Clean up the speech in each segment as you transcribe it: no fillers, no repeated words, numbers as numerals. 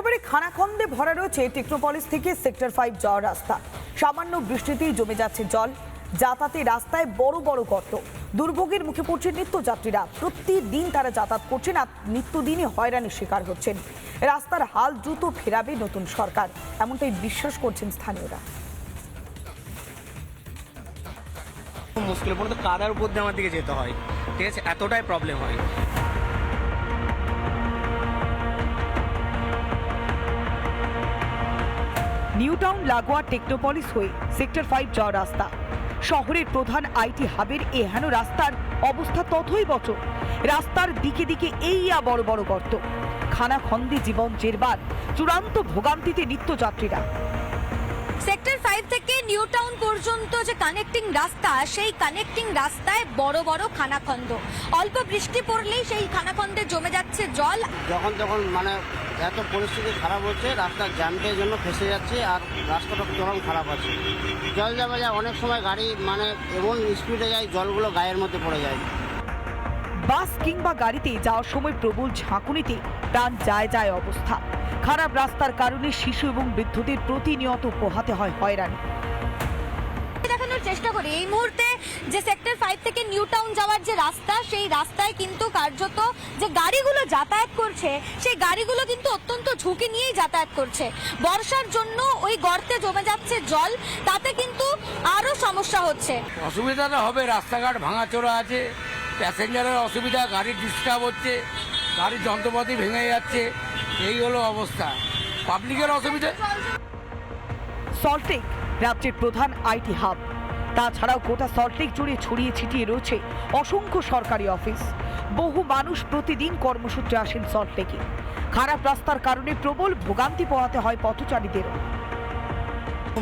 একেবারে খানাখন্দে ভরা রয়েছে টেকনোপলিস থেকে সেক্টর 5 যাওয়ার রাস্তা। সামান্য বৃষ্টিতেই জমে যাচ্ছে জল, যাতায়াতে রাস্তায় বড় বড় গর্ত। দুর্ভোগের মুখে পড়ছে নিত্যযাত্রীরা। প্রতিদিন তারা যাতায়াত করছেন আর নিত্যদিনই হয়রানির শিকার হচ্ছেন। রাস্তার হাল দ্রুত ফেরাবে নতুন সরকার, এমনটাই বিশ্বাস করছেন স্থানীয়রা। মুশকিল পড়ে তো কাদার উপর দিয়ে আমার দিকে যেতে হয়, ঠিক আছে, এতটাই প্রবলেম হয়। নিউ টাউন লাগোয়া টেকনোপলিস হয়ে সেক্টর 5 যাওয়ার রাস্তা। শহরের প্রধান আইটি হাবের এহেন রাস্তার অবস্থা ততই বছর। রাস্তার দিকে দিকে বড় বড় গর্ত, খানাখন্দে জীবন জেরবার, চূড়ান্ত ভোগান্তিতে নিত্যযাত্রীরা। সেক্টর 5 থেকে নিউ টাউন পর্যন্ত যে কানেক্টিং রাস্তা, সেই কানেক্টিং রাস্তায় বড় বড় খানাখন্দ। অল্প বৃষ্টি পড়লেই সেই খানাখন্দে জমে যাচ্ছে জল। যখন মানে এত পরিস্থিতি খারাপ হচ্ছে, রাস্তার জ্যামের জন্য ফেসে যাচ্ছে আর রাস্তাটা চরম খারাপ আছে। জল জমে যায়, অনেক সময় গাড়ি মানে এমন স্পিডে যায়, জলগুলো গায়ের মধ্যে পড়ে যায়। বাস কিংবা গাড়িতে যাওয়ার সময় প্রবল ঝাঁকুনিতে প্রাণ যায় অবস্থা। খারাপ রাস্তার কারণে শিশু এবং বৃদ্ধদের প্রতিনিয়ত পোহাতে হয় হয়রানি। দেখানোর চেষ্টা করি এই মুহূর্তে যে সেক্টর 5 থেকে নিউ টাউন যাওয়ার যে রাস্তা, সেই রাস্তায় কিন্তু কার্যত যে গাড়িগুলো যাতায়াত করছে, সেই গাড়িগুলো কিন্তু অত্যন্ত ঝুঁকি নিয়েই যাতায়াত করছে। বর্ষার জন্য ওই গর্তে জমে যাচ্ছে জল, তাতে কিন্তু আরো সমস্যা হচ্ছে। অসুবিধাটা হবে, রাস্তাঘাট ভাঙাচোরা আছে, প্যাসেঞ্জারের অসুবিধা, গাড়ির ডিস্টার্ব হচ্ছে, গাড়ির যন্ত্রপাতি ভেঙে যাচ্ছে, এই হলো অবস্থা, পাবলিকের অসুবিধা। সল্টলেক রাজ্যের প্রধান আইটি হাব, তাছাড়াও গোটা সল্টলেক জুড়ে ছড়িয়ে ছিটিয়ে রয়েছে অসংখ্য সরকারি অফিস। বহু মানুষ প্রতিদিন কর্মসূত্রে আসেন সল্টলেকে। খারাপ রাস্তার কারণে প্রবল ভোগান্তি পোহাতে হয় পথচারীদেরও।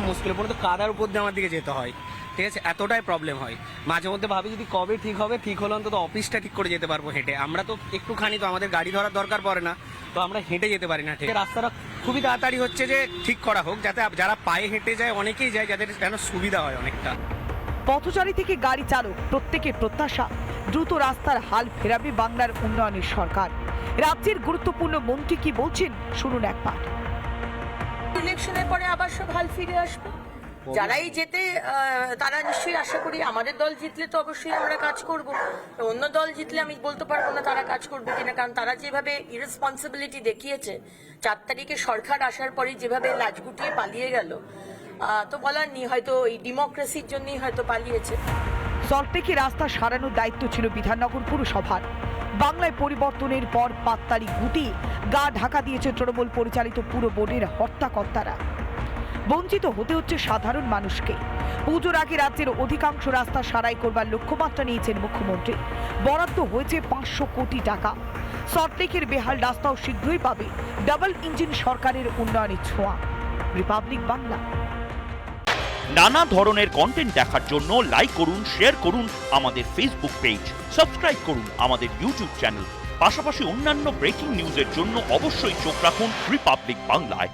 মুশকিল পড়ে তো কাদার উপর দিয়ে আমার দিকে যেতে হয়, ঠিক আছে, এতটাই প্রবলেম হয়। মাঝে মধ্যে ভাবি যদি কবে ঠিক হবে, ঠিক হলে অন্তত অফিসটা ঠিক করে যেতে পারবো হেঁটে। আমরা তো একটুখানি, তো আমাদের গাড়ি ধরার দরকার পড়ে না, তো আমরা হেঁটে যেতে পারি না। ঠিক রাস্তাটা খুবই তাড়াতাড়ি হচ্ছে যে ঠিক করা হোক, যাতে যারা পায়ে হেঁটে যায় অনেকেই যায়, যাদের যেন সুবিধা হয় অনেকটা। পথচারী থেকে গাড়ি চালক প্রত্যেকের প্রত্যাশা দ্রুত রাস্তার হাল ফেরাবে বাংলার উন্নয়নের সরকার। রাজ্যের গুরুত্বপূর্ণ মন্ত্রী কি বলছেন শুনুন একবার। ইলেকশনের পরে আবার সব হাল ফিরে আসবে। যারাই যেতে তারা নিশ্চয়ই আশা করি, আমাদের দল জিতলে তো অবশ্যই আমরা কাজ করব, অন্য দল জিতলে আমি বলতে পারবো না তারা কাজ করবে কিনা, কারণ তারা যেভাবে ইরেসপন্সিবিলিটি দেখিয়েছে 4 তারিখে সরকার আসার পরে, যেভাবে লাজ গুটিয়ে পালিয়ে গেল, তো বলার নেই, হয়তো এই ডেমোক্রেসির জন্যই হয়তো পালিয়েছে। সল্টলেকে রাস্তা সারানোর দায়িত্ব ছিল বিধাননগর পুরসভার। বাংলায় পরিবর্তনের পর পাত্তালি গুটিয়ে গা ঢাকা দিয়েছে তৃণমূল পরিচালিত পুর বোর্ডের হর্তাকর্তারা। বঞ্চিত হতে হচ্ছে সাধারণ মানুষকে। পুজোর আগে রাজ্যের অধিকাংশ রাস্তা সারাই করবার লক্ষ্যমাত্রা নিয়েছেন মুখ্যমন্ত্রী। বরাদ্দ হয়েছে 500 কোটি টাকা। সল্টলেকের বেহাল রাস্তাও শীঘ্রই পাবে ডাবল ইঞ্জিন সরকারের উন্নয়নের ছোঁয়া। রিপাবলিক বাংলা। নানা ধরনের কন্টেন্ট দেখার জন্য লাইক করুন, শেয়ার করুন আমাদের ফেসবুক পেজ, সাবস্ক্রাইব করুন আমাদের ইউটিউব চ্যানেল। পাশাপাশি অন্যান্য ব্রেকিং নিউজের জন্য অবশ্যই চোখ রাখুন রিপাবলিক বাংলায়।